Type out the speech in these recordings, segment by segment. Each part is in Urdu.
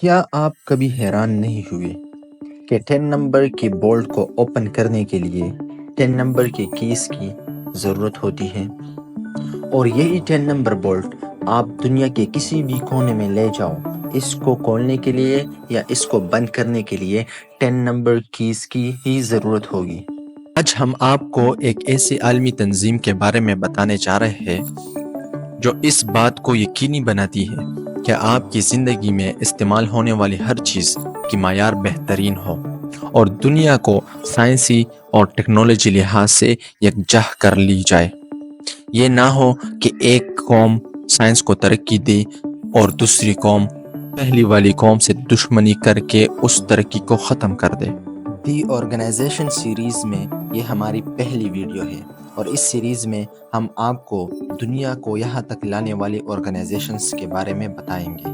کیا آپ کبھی حیران نہیں ہوئے کہ 10 نمبر کی بولٹ کو اوپن کرنے کے لیے 10 نمبر کی کیز کی ضرورت ہوتی ہے؟ اور یہی 10 نمبر بولٹ آپ دنیا کے کسی بھی کونے میں لے جاؤ، اس کو کھولنے کے لیے یا اس کو بند کرنے کے لیے 10 نمبر کیز کی ہی ضرورت ہوگی۔ آج ہم آپ کو ایک ایسی عالمی تنظیم کے بارے میں بتانے جا رہے ہیں جو اس بات کو یقینی بناتی ہے کہ آپ کی زندگی میں استعمال ہونے والی ہر چیز کی معیار بہترین ہو اور دنیا کو سائنسی اور ٹیکنالوجی لحاظ سے یکجا کر لی جائے۔ یہ نہ ہو کہ ایک قوم سائنس کو ترقی دے اور دوسری قوم پہلی والی قوم سے دشمنی کر کے اس ترقی کو ختم کر دے۔ دی آرگنائزیشن سیریز میں یہ ہماری پہلی ویڈیو ہے اور اس سیریز میں ہم آپ کو دنیا کو یہاں تک لانے والی آرگنائزیشنز کے بارے میں بتائیں گے۔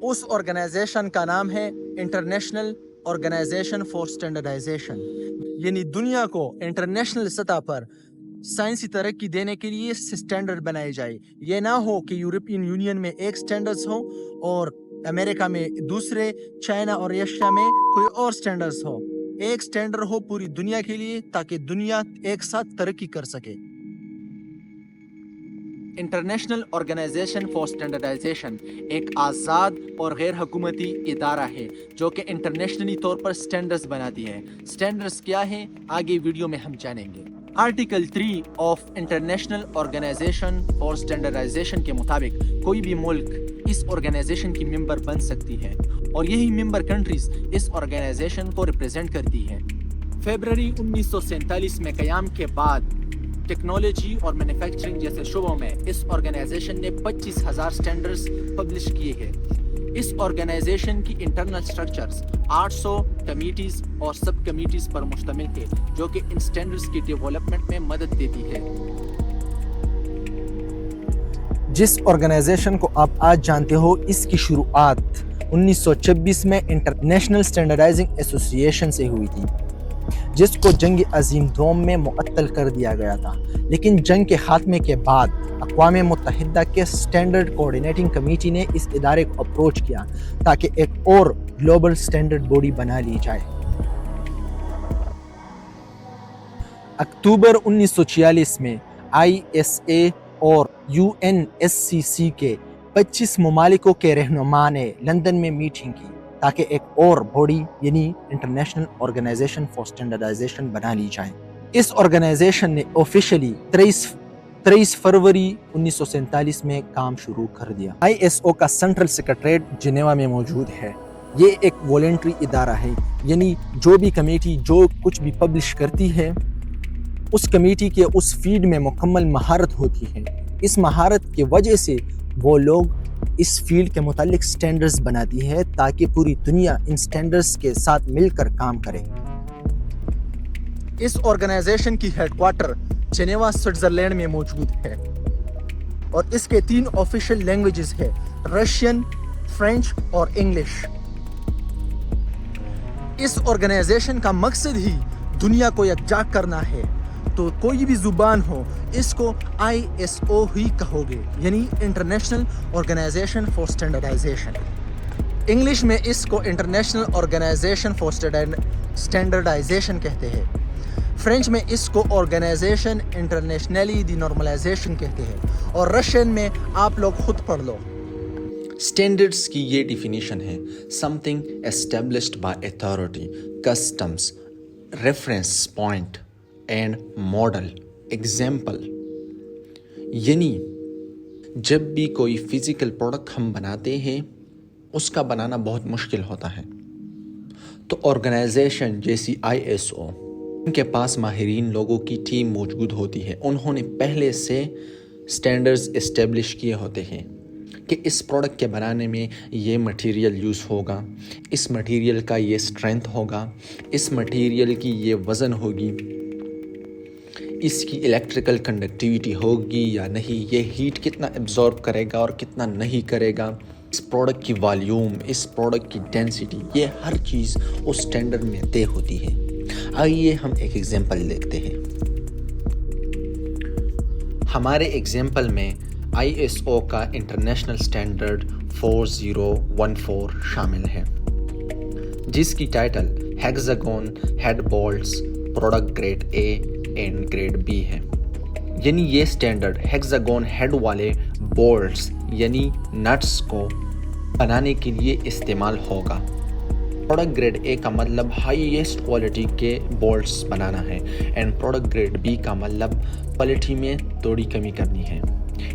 اس آرگنائزیشن کا نام ہے انٹرنیشنل آرگنائزیشن فار اسٹینڈرڈائزیشن، یعنی دنیا کو انٹرنیشنل سطح پر سائنسی ترقی دینے کے لیے سٹینڈرڈ بنائے جائے۔ یہ نہ ہو کہ یورپین یونین میں ایک سٹینڈرڈز ہو اور امریکہ میں دوسرے، چائنا اور ایشیا میں کوئی اور سٹینڈرڈز ہو۔ ایک سٹینڈرڈ ہو پوری دنیا کے لیے تاکہ دنیا ایک ساتھ ترقی کر سکے۔ انٹرنیشنل آرگنائزیشن فار اسٹینڈرڈائزیشن ایک آزاد اور غیر حکومتی ادارہ ہے جو کہ انٹرنیشنلی طور پر سٹینڈرڈز بناتی ہے۔ سٹینڈرڈز کیا ہیں آگے ویڈیو میں ہم جانیں گے۔ Article 3 of international organization for standardization کے مطابق کوئی بھی ملک اس آرگنائزیشن کی ممبر بن سکتی ہے اور یہی ممبر کنٹریز اس آرگنائزیشن کو ریپرزینٹ کرتی ہے۔ فیبروری 1947 میں قیام کے بعد ٹیکنالوجی اور مینوفیکچرنگ جیسے شعبوں میں اس آرگنائزیشن نے 25,000 سٹینڈرڈز پبلش کیے ہیں۔ اس آرگنائزیشن کی انٹرنل سٹرکچرز 800 کمیٹیز اور سب کمیٹیز پر مشتمل ہے جو کہ ان سٹینڈرڈز کی ڈیولپمنٹ میں مدد دیتی ہے۔ جس آرگنائزیشن کو آپ آج جانتے ہو، اس کی شروعات 1926 میں انٹرنیشنل اسٹینڈرڈائزنگ ایسوسی ایشن سے ہوئی تھی، جس کو جنگ عظیم دوم میں معطل کر دیا گیا تھا۔ لیکن جنگ کے خاتمے کے بعد اقوام متحدہ کے سٹینڈرڈ کوآرڈینیٹنگ کمیٹی نے اس ادارے کو اپروچ کیا تاکہ ایک اور گلوبل سٹینڈرڈ باڈی بنا لی جائے۔ اکتوبر 1946 میں ISA اور UNSCC کے 25 ممالکوں کے رہنما نے لندن میں میٹنگ کی تاکہ ایک اور باڈی یعنی انٹرنیشنل آرگنائزیشن فار اسٹینڈرڈائزیشن بنا لی جائے۔ اس آرگنائزیشن نے آفیشلی 23 فروری 1947 میں کام شروع کر دیا۔ ISO کا سینٹرل سیکریٹریٹ جنیوا میں موجود ہے۔ یہ ایک والنٹری ادارہ ہے، یعنی جو بھی کمیٹی جو کچھ بھی پبلش کرتی ہے اس کمیٹی کے اس فیلڈ میں مکمل مہارت ہوتی ہے۔ اس مہارت کی وجہ سے وہ لوگ اس فیلڈ کے متعلق سٹینڈرڈز بناتی ہے تاکہ پوری دنیا ان سٹینڈرڈز کے ساتھ مل کر کام کرے۔ اس آرگنائزیشن کی ہیڈ کوارٹر جنیوا سوئٹزرلینڈ میں موجود ہے اور اس کے 3 آفیشیل لینگویجز ہیں، رشین، فرینچ اور انگلش۔ اس آرگنائزیشن کا مقصد ہی دنیا کو یکجا کرنا ہے، تو کوئی بھی زبان ہو اس کو ISO ہی کہو گے، یعنی international organization for standardization. English میں اس کو انٹرنیشنل آرگنائزیشن فار اسٹینڈرڈائزیشن کہتے ہیں۔ فرینچ میں اس کو آرگنائزیشن انٹرنیشنلی دی نارملائزیشن کہتے ہیں اور رشین میں آپ لوگ خود پڑھ لو۔ سٹینڈرڈز کی یہ ڈیفینیشن ہے: something established by authority, customs, reference point and model. example، یعنی جب بھی کوئی فزیکل پروڈکٹ ہم بناتے ہیں اس کا بنانا بہت مشکل ہوتا ہے، تو آرگنائزیشن جیسی ISO ان کے پاس ماہرین لوگوں کی ٹیم موجود ہوتی ہے۔ انہوں نے پہلے سے سٹینڈرڈز اسٹیبلش کیے ہوتے ہیں کہ اس پروڈکٹ کے بنانے میں یہ مٹیریل یوز ہوگا، اس مٹیریل کا یہ اسٹرینتھ ہوگا، اس مٹیریل کی یہ وزن ہوگی، اس کی الیکٹریکل کنڈکٹیوٹی ہوگی یا نہیں، یہ ہیٹ کتنا ایبزارب کرے گا اور کتنا نہیں کرے گا، اس پروڈکٹ کی والیوم، اس پروڈکٹ کی ڈینسٹی، یہ ہر چیز اس سٹینڈرڈ میں طے ہوتی ہے۔ آئیے ہم ایک ایگزامپل دیکھتے ہیں۔ ہمارے ایگزامپل میں ISO کا انٹرنیشنل اسٹینڈرڈ 4014 شامل ہے، جس کی title hexagon head bolts product grade A and grade B ہے۔ یعنی یہ اسٹینڈرڈ ہیگزاگون ہیڈ والے بولٹس یعنی نٹس کو بنانے کے لیے استعمال ہوگا۔ پروڈکٹ گریڈ A کا مطلب ہائیسٹ کوالٹی کے بولٹس بنانا ہے، اینڈ پروڈکٹ گریڈ B کا مطلب کوالٹی میں تھوڑی کمی کرنی ہے۔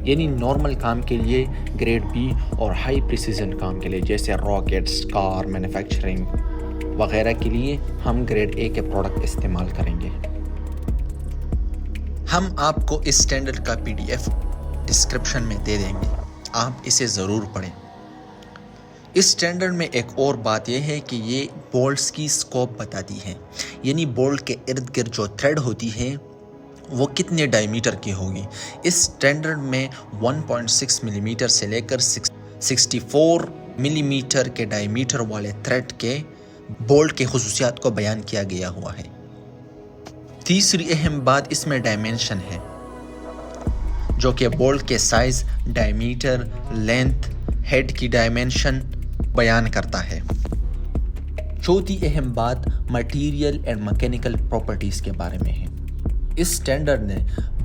یعنی نارمل کام کے لیے گریڈ B اور ہائی پریسیزن کام کے لیے جیسے راکٹس، کار مینوفیکچرنگ وغیرہ کے لیے ہم گریڈ A کے پروڈکٹ استعمال کریں گے۔ ہم آپ کو اس اسٹینڈرڈ کا PDF ڈسکرپشن میں دے دیں گے، آپ اسے ضرور پڑھیں۔ اس اسٹینڈرڈ میں ایک اور بات یہ ہے کہ یہ بولٹس کی اسکوپ بتاتی ہے، یعنی بولٹ کے ارد گرد جو تھریڈ ہوتی ہے وہ کتنے ڈائی میٹر کی ہوگی۔ اس اسٹینڈرڈ میں 1.6 ملی میٹر سے لے کر 64 ملی میٹر کے ڈائی میٹر والے تھریڈ کے بولٹ کے خصوصیات کو بیان کیا گیا ہوا ہے۔ تیسری اہم بات اس میں ڈائمینشن ہے، جو کہ بولٹ کے سائز، ڈائی میٹر، لینتھ، ہیڈ کی ڈائمینشن بیان کرتا ہے۔ چوتھی اہم بات مٹیریل اینڈ میکینیکل پراپرٹیز کے بارے میں ہے۔ اس اسٹینڈرڈ نے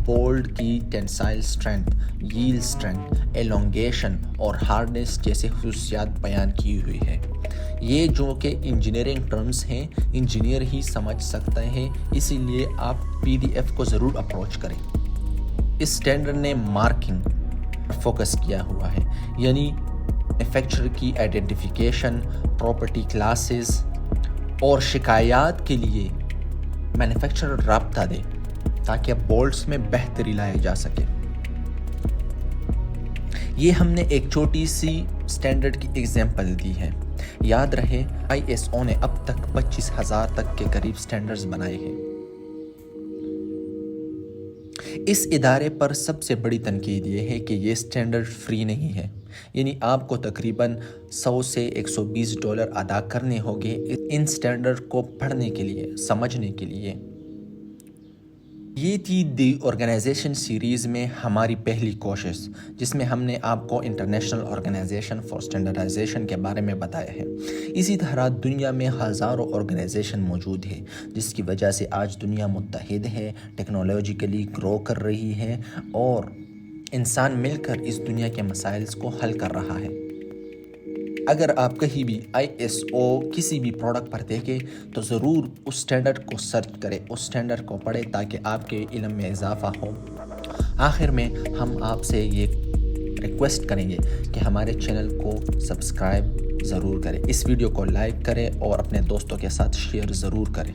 بولٹ کی ٹینسائل اسٹرینتھ، ییلڈ اسٹرینتھ، ایلونگیشن اور ہارڈنیس جیسے خصوصیات بیان کی ہوئی ہے۔ یہ جو کہ انجینئرنگ ٹرمز ہیں، انجینئر ہی سمجھ سکتے ہیں، اسی لیے آپ PDF کو ضرور اپروچ کریں۔ اس اسٹینڈرڈ نے مارکنگ پر فوکس کیا ہوا ہے، یعنی مینوفیکچرر کی آئیڈینٹیفیکیشن، پراپرٹی کلاسز اور شکایات کے لیے مینوفیکچرر رابطہ دے تاکہ بولٹس میں بہتری لائی جا سکے۔ یہ ہم نے ایک چھوٹی سی اسٹینڈرڈ کی ایگزامپل دی ہے۔ یاد رہے ISO نے اب تک 25,000 تک کے قریب اسٹینڈرڈز بنائے ہیں۔ اس ادارے پر سب سے بڑی تنقید یہ ہے کہ یہ اسٹینڈرڈ فری نہیں ہے، یعنی آپ کو تقریباً $100 سے $120 ادا کرنے ہوں گے ان اسٹینڈرڈ کو پڑھنے کے لیے، سمجھنے کے لیے۔ یہ تھی دی آرگنائزیشن سیریز میں ہماری پہلی کوشش، جس میں ہم نے آپ کو انٹرنیشنل آرگنائزیشن فار اسٹینڈرڈائزیشن کے بارے میں بتایا ہے۔ اسی طرح دنیا میں ہزاروں آرگنائزیشن موجود ہے، جس کی وجہ سے آج دنیا متحد ہے، ٹیکنالوجیکلی گرو کر رہی ہے اور انسان مل کر اس دنیا کے مسائل کو حل کر رہا ہے۔ اگر آپ کہیں بھی ISO کسی بھی پروڈکٹ پر دیکھیں تو ضرور اس اسٹینڈرڈ کو سرچ کریں، اس اسٹینڈرڈ کو پڑھیں تاکہ آپ کے علم میں اضافہ ہو۔ آخر میں ہم آپ سے یہ ریکویسٹ کریں گے کہ ہمارے چینل کو سبسکرائب ضرور کریں، اس ویڈیو کو لائک کریں اور اپنے دوستوں کے ساتھ شیئر ضرور کریں۔